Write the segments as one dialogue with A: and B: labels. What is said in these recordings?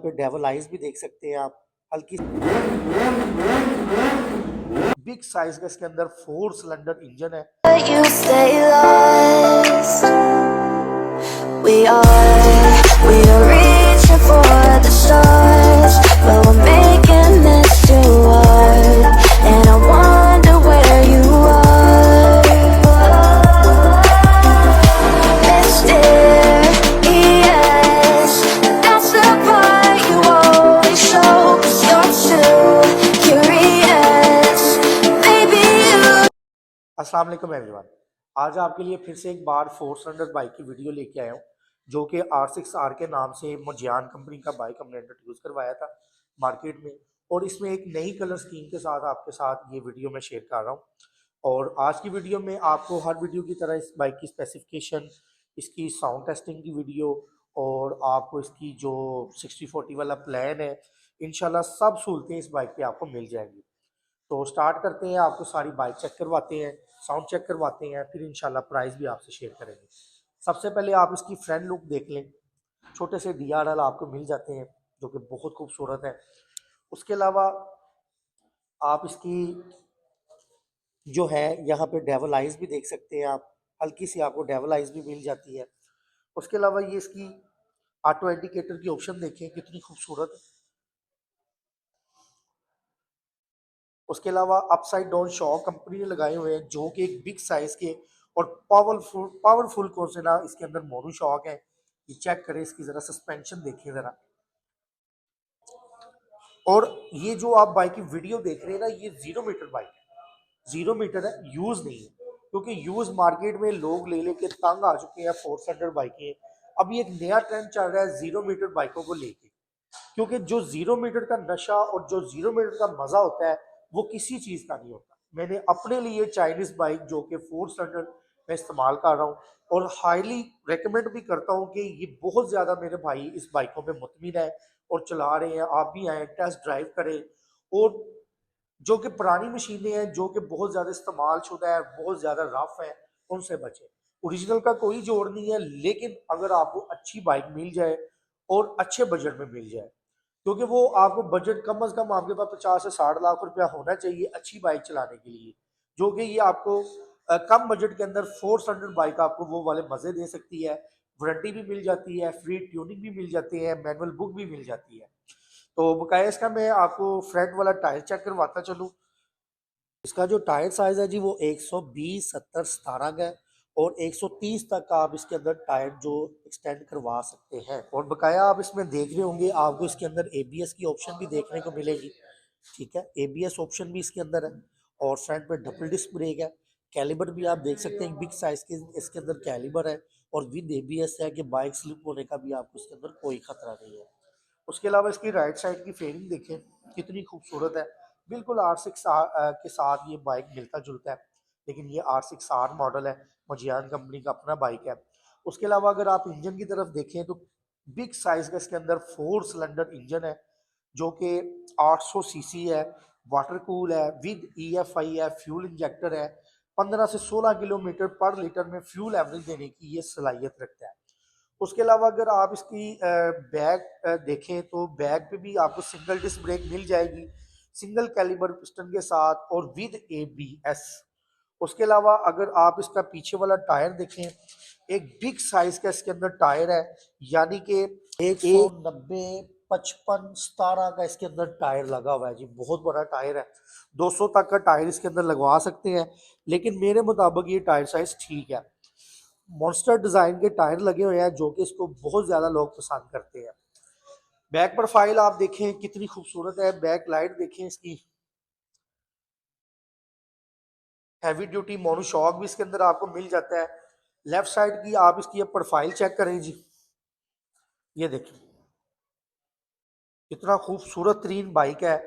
A: पे devil eyes भी देख सकते हैं आप। हल्की बिग साइज का इसके अंदर 4 सिलेंडर इंजन है।
B: You stay lost. We are reaching for the stars, but we're making this too hard. And I wonder where you are. Mysterious, that's the part you always show. 'Cause you're too curious. Maybe you.
A: अस्सलाम वालेकुम everyone, आज आपके लिए फिर से एक बार 4 cylinder bike की video लेके आया हूँ, जो कि R6R के नाम से मोजियान कंपनी का बाइक हमने इंट्रोड्यूस करवाया था मार्केट में। और इसमें एक नई कलर स्कीम के साथ आपके साथ ये वीडियो मैं शेयर कर रहा हूँ। और आज की वीडियो में आपको हर वीडियो की तरह इस बाइक की स्पेसिफिकेशन, इसकी साउंड टेस्टिंग की वीडियो और आपको इसकी जो 60-40 वाला प्लान है, इंशाल्लाह सब सहूलतें इस बाइक पे आपको मिल जाएंगी। तो स्टार्ट करते हैं, आपको सारी बाइक चेक करवाते हैं, साउंड चेक करवाते हैं, फिर इंशाल्लाह प्राइस भी आपसे शेयर करेंगे। सबसे पहले आप इसकी फ्रंट लुक देख लें। छोटे से DRL आपको मिल जाते हैं जो कि बहुत खूबसूरत है। उसके अलावा आप इसकी जो है यहाँ पे डेवल आइज भी देख सकते हैं आप। हल्की सी आपको डेवल आइज भी मिल जाती है। उसके अलावा ये इसकी ऑटो इंडिकेटर की ऑप्शन देखें कितनी खूबसूरत है। उसके अलावा अपसाइड डाउन शॉक कंपनी ने लगाए हुए हैं जो कि एक बिग साइज के और पावरफुल कौन से ना इसके अंदर मोनू शॉक है। ये चेक करें, इसकी जरा सस्पेंशन देखिए जरा। और ये जो आप बाइक की वीडियो देख रहे हैं ना, ये 0 मीटर बाइक है, 0 मीटर है, यूज नहीं है। क्योंकि यूज मार्केट में लोग ले लेके तंग आ चुके हैं 4 सिलेंडर बाइकें। अभी एक नया ट्रेंड चल रहा है 0 मीटर बाइकों को लेके। क्योंकि जो 0 मीटर का नशा और जो 0 मीटर का मजा होता है वो किसी चीज का नहीं होता। मैंने अपने लिए चाइनीज बाइक जो कि 4 सिलेंडर में इस्तेमाल कर रहा हूँ और हाईली रेकमेंड भी करता हूँ कि ये बहुत ज्यादा मेरे भाई इस बाइकों पे मुतमिन है और चला रहे हैं। आप भी आए, टेस्ट ड्राइव करें। और जो कि पुरानी मशीनें हैं जो कि बहुत ज़्यादा इस्तेमाल शुदा है, बहुत ज़्यादा रफ है, उनसे बचें। ओरिजिनल का कोई जोड़ नहीं है, लेकिन अगर आपको अच्छी बाइक मिल जाए और अच्छे बजट में मिल जाए, क्योंकि वो आपको बजट कम अज़ कम आपके पास 50 से 60 लाख रुपया होना चाहिए अच्छी बाइक चलाने के लिए, जो कि ये आपको कम बजट के अंदर 4 सिलेंडर बाइक आपको वो वाले मज़े दे सकती है। वारंटी भी मिल जाती है, फ्री ट्यूनिंग भी मिल जाती है, मैनुअल बुक भी मिल जाती है। तो बकाया इसका मैं आपको फ्रंट वाला टायर चेक करवाता चलूँ। इसका जो टायर साइज है जी वो 120, 70, 17 का है। और 130 तक का आप इसके अंदर टायर जो एक्सटेंड करवा सकते हैं। और बकाया आप इसमें देख रहे होंगे, आपको इसके अंदर ABS की ऑप्शन भी देखने को मिलेगी। ठीक है, ABS ऑप्शन भी इसके अंदर है। और फ्रंट में डबल डिस्क ब्रेक है। कैलिबर भी आप देख सकते हैं, बिग साइज के इसके अंदर कैलिबर है। और विद ABS है कि बाइक स्लिप होने का भी आपको इसके अंदर कोई खतरा नहीं है। उसके अलावा इसकी राइट साइड की फेयरिंग देखें कितनी खूबसूरत है। बिल्कुल R6R के साथ ये बाइक मिलता जुलता है, लेकिन ये R6R मॉडल है, मोजियान कंपनी का अपना बाइक है। उसके अलावा अगर आप इंजन की तरफ देखें तो बिग साइज का इसके अंदर 4 सिलेंडर इंजन है जो कि 800 सीसी है, वाटर कूल है, विद EFI है, फ्यूल इंजेक्टर है। 15 से 16 किलोमीटर पर लीटर में फ्यूल एवरेज देने की ये सलाहियत रखता है। उसके अलावा अगर आप इसकी बैक देखें तो बैक पे भी आपको सिंगल डिस्क ब्रेक मिल जाएगी, सिंगल कैलिबर पिस्टन के साथ और विद ABS। उसके अलावा अगर आप इसका पीछे वाला टायर देखें, एक बिग साइज का इसके अंदर टायर है, यानी कि 190, 55, 17 का इसके अंदर टायर लगा हुआ है जी। बहुत बड़ा टायर है, 200 तक का टायर इसके अंदर लगवा सकते हैं, लेकिन मेरे मुताबिक ये टायर साइज ठीक है। मॉन्स्टर डिजाइन के टायर लगे हुए हैं जो कि इसको बहुत ज्यादा लोग पसंद करते हैं। बैक प्रोफाइल आप देखें कितनी खूबसूरत है, बैक लाइट देखें इसकी। हैवी ड्यूटी मोनो शॉक भी इसके अंदर आपको मिल जाता है। लेफ्ट साइड की आप इसकी प्रोफाइल चेक करें जी, ये देखें कितना खूबसूरत तरीन बाइक है।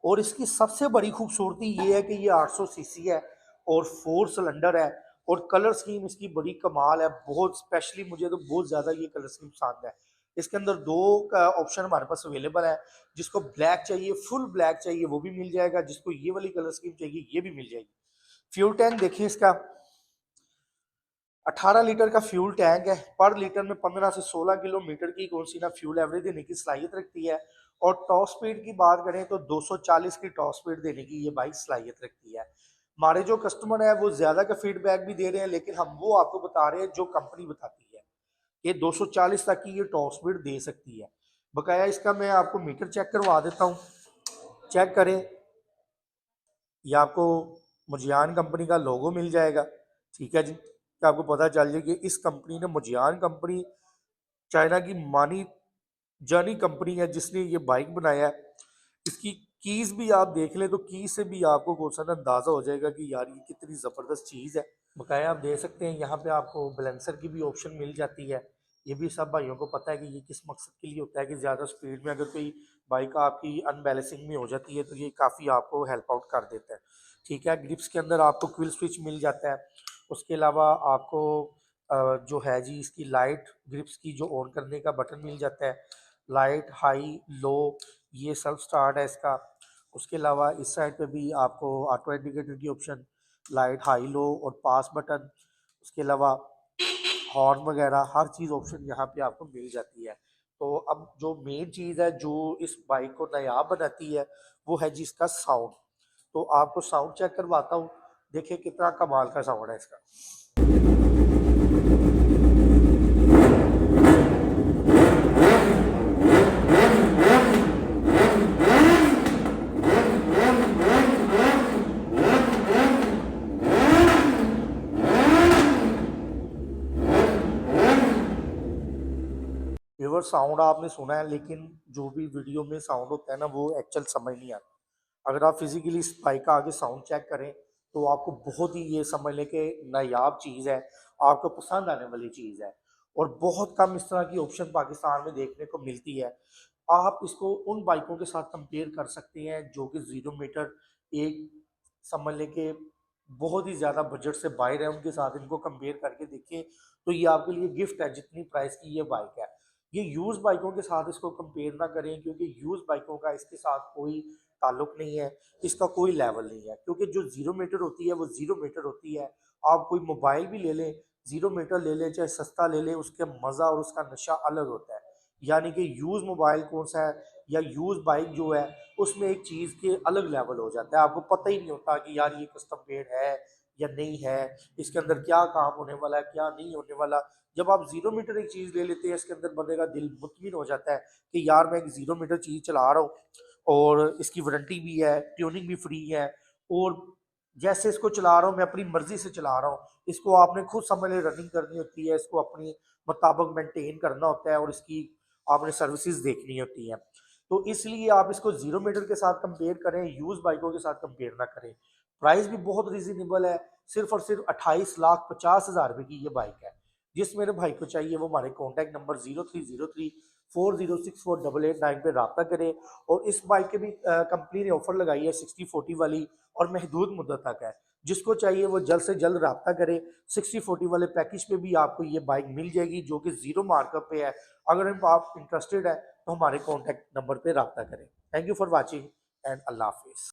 A: और इसकी सबसे बड़ी खूबसूरती ये है कि ये 800 सीसी है और 4 सिलेंडर है। और कलर स्कीम इसकी बड़ी कमाल है, बहुत स्पेशली मुझे तो बहुत ज़्यादा ये कलर स्कीम पसंद है। इसके अंदर दो का ऑप्शन हमारे पास अवेलेबल है। जिसको ब्लैक चाहिए, फुल ब्लैक चाहिए, वो भी मिल जाएगा। जिसको ये वाली कलर स्कीम चाहिए, ये भी मिल जाएगी। फ्यूल टैंक देखिए इसका, 18 लीटर का फ्यूल टैंक है, पर लीटर में 15 से 16 किलोमीटर की कौन सी ना फ्यूल एवरेज देने की सलाहियत रखती है। और टॉप स्पीड की बात करें तो 240 की टॉप स्पीड देने की ये बाइक सलाहियत रखती है। हमारे जो कस्टमर है वो ज़्यादा का फीडबैक भी दे रहे हैं, लेकिन हम वो आपको बता रहे हैं जो कंपनी बताती है। ये 240 तक की ये टॉप स्पीड दे सकती है। बकाया इसका मैं आपको मीटर चेक करवा देता हूँ, चेक करें। ये आपको मुजियान कंपनी का लोगो मिल जाएगा, ठीक है जी। कि आपको पता चल जाए कि इस कंपनी ने, मुजियान कंपनी चाइना की मानी जानी कंपनी है जिसने ये बाइक बनाया है। इसकी कीज भी आप देख लें तो कीज से भी आपको कौन सा ना अंदाजा हो जाएगा कि यार ये कितनी ज़बरदस्त चीज़ है। बकाया आप देख सकते हैं यहाँ पे आपको बैलेंसर की भी ऑप्शन मिल जाती है। ये भी सब भाइयों को पता है कि ये किस मकसद के लिए होता है कि ज़्यादा स्पीड में अगर कोई बाइक आपकी अनबैलेंसिंग में हो जाती है तो ये काफ़ी आपको हेल्प आउट कर देता है, ठीक है। ग्रिप्स के अंदर आपको क्विल स्विच मिल जाता है। उसके अलावा आपको जो है जी इसकी लाइट ग्रिप्स की जो ऑन करने का बटन मिल जाता है। लाइट हाई लो ये सेल्फ स्टार्ट है इसका। उसके अलावा इस साइड पे भी आपको ऑटो इंडिकेटर की ऑप्शन, लाइट हाई लो और पास बटन, उसके अलावा हॉर्न वगैरह हर चीज़ ऑप्शन यहाँ पे आपको मिल जाती है। तो अब जो मेन चीज़ है जो इस बाइक को नायाब बनाती है वो है जी इसका साउंड। तो आपको साउंड चेक करवाता हूँ, देखिए कितना कमाल का साउंड है इसका। व्यूअर साउंड आपने सुना है, लेकिन जो भी वीडियो में साउंड होता है ना वो एक्चुअल समझ नहीं आता। अगर आप फिजिकली इस बाइक का आगे साउंड चेक करें तो आपको बहुत ही ये समझ लें कि नायाब चीज़ है, आपको पसंद आने वाली चीज़ है। और बहुत कम इस तरह की ऑप्शन पाकिस्तान में देखने को मिलती है। आप इसको उन बाइकों के साथ कंपेयर कर सकते हैं जो कि 0 मीटर एक समझ लें कि बहुत ही ज़्यादा बजट से बाहर है, उनके साथ इनको कंपेयर करके देखिए तो ये आपके लिए गिफ्ट है जितनी प्राइस की ये बाइक है। ये यूज़ बाइकों के साथ इसको कंपेयर ना करें, क्योंकि यूज़ बाइकों का इसके साथ कोई ताल्लुक नहीं है, इसका कोई लेवल नहीं है। क्योंकि जो 0 मीटर होती है वो 0 मीटर होती है। आप कोई मोबाइल भी ले लें, 0 मीटर ले लें चाहे सस्ता ले लें, उसके मज़ा और उसका नशा अलग होता है। यानी कि यूज़ मोबाइल कौन सा है या यूज़ बाइक जो है उसमें एक चीज़ के अलग लेवल हो जाता है। आपको पता ही नहीं होता कि यार ये कस्टम मेड है या नहीं है, इसके अंदर क्या काम होने वाला है क्या नहीं होने वाला। जब आप 0 मीटर एक चीज़ ले लेते हैं इसके अंदर बंदे का दिल मुतमिन हो जाता है कि यार मैं एक 0 मीटर चीज़ चला रहा हूँ और इसकी वारंटी भी है, ट्यूनिंग भी फ्री है, और जैसे इसको चला रहा हूँ मैं अपनी मर्जी से चला रहा हूँ। इसको आपने खुद समझ ले रनिंग करनी होती है, इसको अपनी मुताबिक मेंटेन करना होता है और इसकी आपने सर्विसेज देखनी होती है। तो इसलिए आप इसको 0 मीटर के साथ कंपेयर करें, यूज बाइकों के साथ कंपेयर ना करें। प्राइस भी बहुत रीजनेबल है, सिर्फ और सिर्फ 28,50,000 रुपए की ये बाइक है। जिस मेरे भाई को चाहिए वो हमारे कॉन्टैक्ट नंबर 0303 4064 889 पे रब्ता करें। और इस बाइक के भी कंपनी ने ऑफर लगाई है 60-40 वाली, और महदूद मुद्दत तक है। जिसको चाहिए वो जल्द से जल्द रब्ता करे। 60-40 वाले पैकेज पे भी आपको ये बाइक मिल जाएगी जो कि जीरो मार्कअप पे है। अगर आप इंटरेस्टेड है तो हमारे कॉन्टैक्ट नंबर पे रब्ता करें। Thank you for watching and Allah हाफिज़।